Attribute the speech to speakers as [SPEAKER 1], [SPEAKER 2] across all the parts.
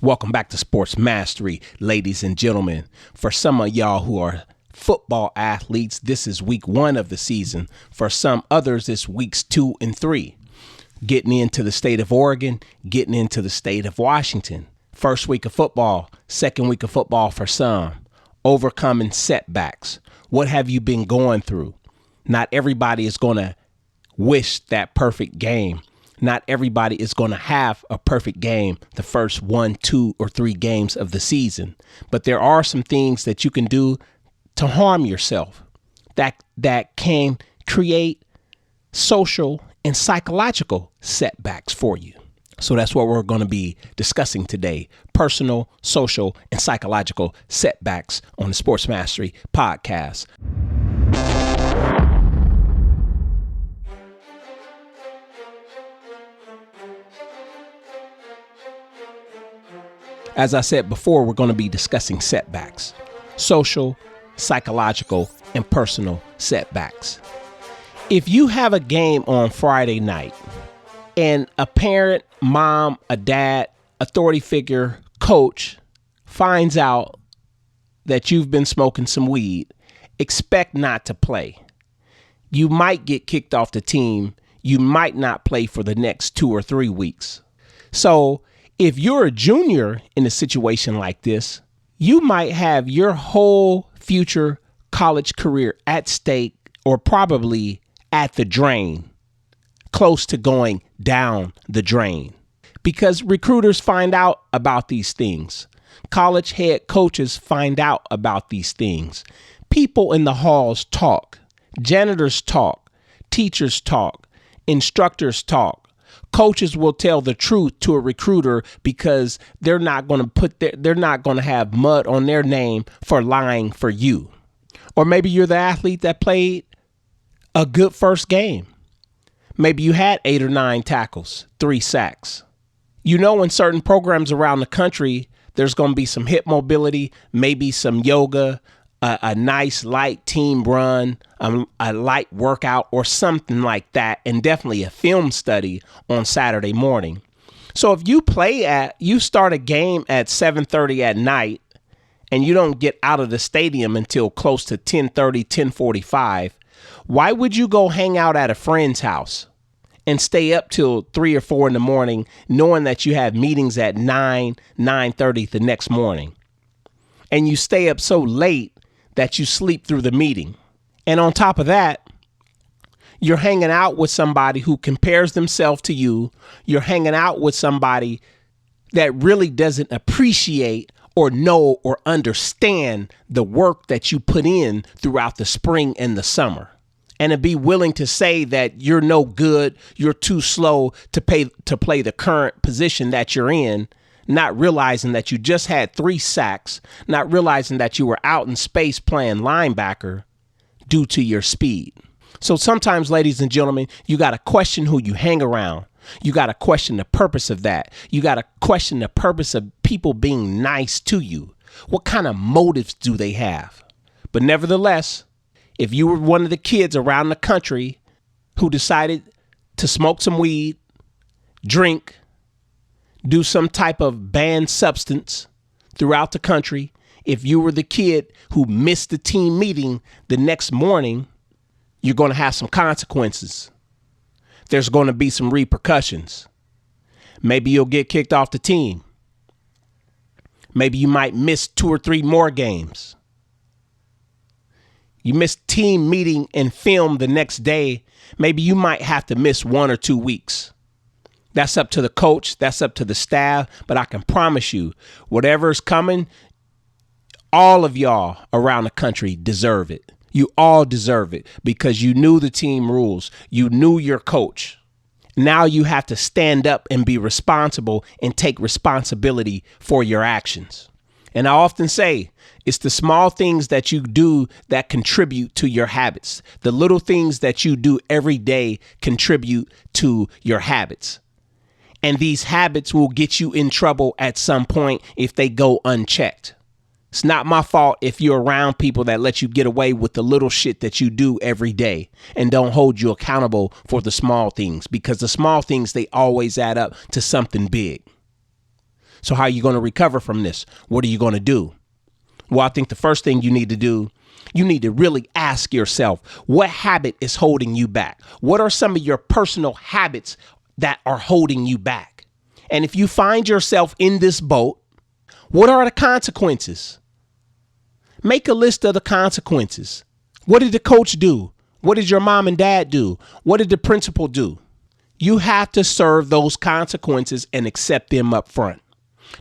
[SPEAKER 1] Welcome back to Sports Mastery, ladies and gentlemen. For some of y'all who are football athletes, this is week 1 of the season. For some others, it's weeks 2 and 3. Getting into the state of Oregon, getting into the state of Washington. First week of football, second week of football for some. Overcoming setbacks. What have you been going through? Not everybody is going to wish that perfect game. Not everybody is going to have a perfect game the first 1, 2, or 3 games of the season. But there are some things that you can do to harm yourself that can create social and psychological setbacks for you. So that's what we're going to be discussing today. Personal, social, and psychological setbacks on the Sports Mastery podcast. As I said before, we're going to be discussing setbacks, social, psychological, and personal setbacks. If you have a game on Friday night and a parent, mom, a dad, authority figure, coach finds out that you've been smoking some weed, expect not to play. You might get kicked off the team. You might not play for the next 2 or 3 weeks. So if you're a junior in a situation like this, you might have your whole future college career at stake or probably at the drain, close to going down the drain. Because recruiters find out about these things. College head coaches find out about these things. People in the halls talk. Janitors talk. Teachers talk. Instructors talk. Coaches will tell the truth to a recruiter because they're not going to have mud on their name for lying for you. Or maybe you're the athlete that played a good first game. Maybe you had 8 or 9 tackles, 3 sacks. You know, in certain programs around the country, there's going to be some hip mobility, maybe some yoga, a nice light team run, a light workout or something like that, and definitely a film study on Saturday morning. So if you start a game at 7:30 at night and you don't get out of the stadium until close to 10:30, 10:45, why would you go hang out at a friend's house and stay up till 3 or 4 in the morning knowing that you have meetings at 9:30 the next morning? And you stay up so late that you sleep through the meeting. And on top of that, you're hanging out with somebody who compares themselves to you. You're hanging out with somebody that really doesn't appreciate or know or understand the work that you put in throughout the spring and the summer. And to be willing to say that you're no good, you're too slow to play the current position that you're in, not realizing that you just had 3 sacks, not realizing that you were out in space playing linebacker due to your speed. So sometimes, ladies and gentlemen, you got to question who you hang around. You got to question the purpose of that. You got to question the purpose of people being nice to you. What kind of motives do they have? But nevertheless, if you were one of the kids around the country who decided to smoke some weed, drink, do some type of banned substance throughout the country, if you were the kid who missed the team meeting the next morning, you're going to have some consequences. There's going to be some repercussions. Maybe you'll get kicked off the team. Maybe you might miss 2 or 3 more games. You missed team meeting and film the next day. Maybe you might have to miss 1 or 2 weeks. That's up to the coach. That's up to the staff. But I can promise you, whatever's coming, all of y'all around the country deserve it. You all deserve it because you knew the team rules. You knew your coach. Now you have to stand up and be responsible and take responsibility for your actions. And I often say it's the small things that you do that contribute to your habits. The little things that you do every day contribute to your habits. And these habits will get you in trouble at some point if they go unchecked. It's not my fault if you're around people that let you get away with the little shit that you do every day and don't hold you accountable for the small things, because the small things, they always add up to something big. So how are you going to recover from this? What are you going to do? Well, I think the first thing you need to do, you need to really ask yourself, what habit is holding you back? What are some of your personal habits that are holding you back? And if you find yourself in this boat, what are the consequences? Make a list of the consequences. What did the coach do? What did your mom and dad do? What did the principal do? You have to serve those consequences and accept them up front.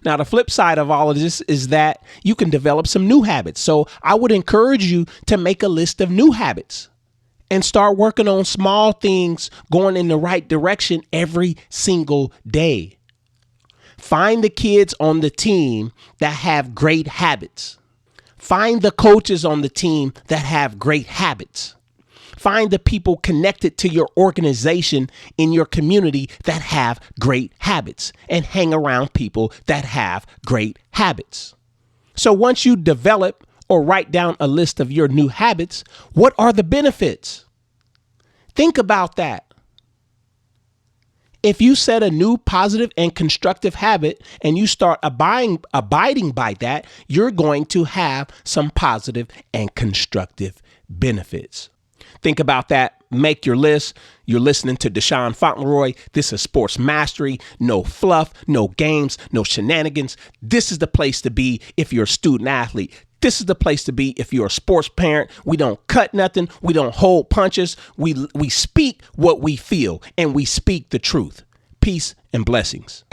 [SPEAKER 1] Now, the flip side of all of this is that you can develop some new habits. So I would encourage you to make a list of new habits and start working on small things going in the right direction every single day. Find the kids on the team that have great habits. Find the coaches on the team that have great habits. Find the people connected to your organization in your community that have great habits, and hang around people that have great habits. So once you develop or write down a list of your new habits, what are the benefits? Think about that. If you set a new positive and constructive habit and you start abiding by that, you're going to have some positive and constructive benefits. Think about that. Make your list. You're listening to Deshaun Fauntleroy. This is Sports Mastery. No fluff, no games, no shenanigans. This is the place to be if you're a student athlete. This is the place to be if you're a sports parent. We don't cut nothing. We don't hold punches. We speak what we feel, and we speak the truth. Peace and blessings.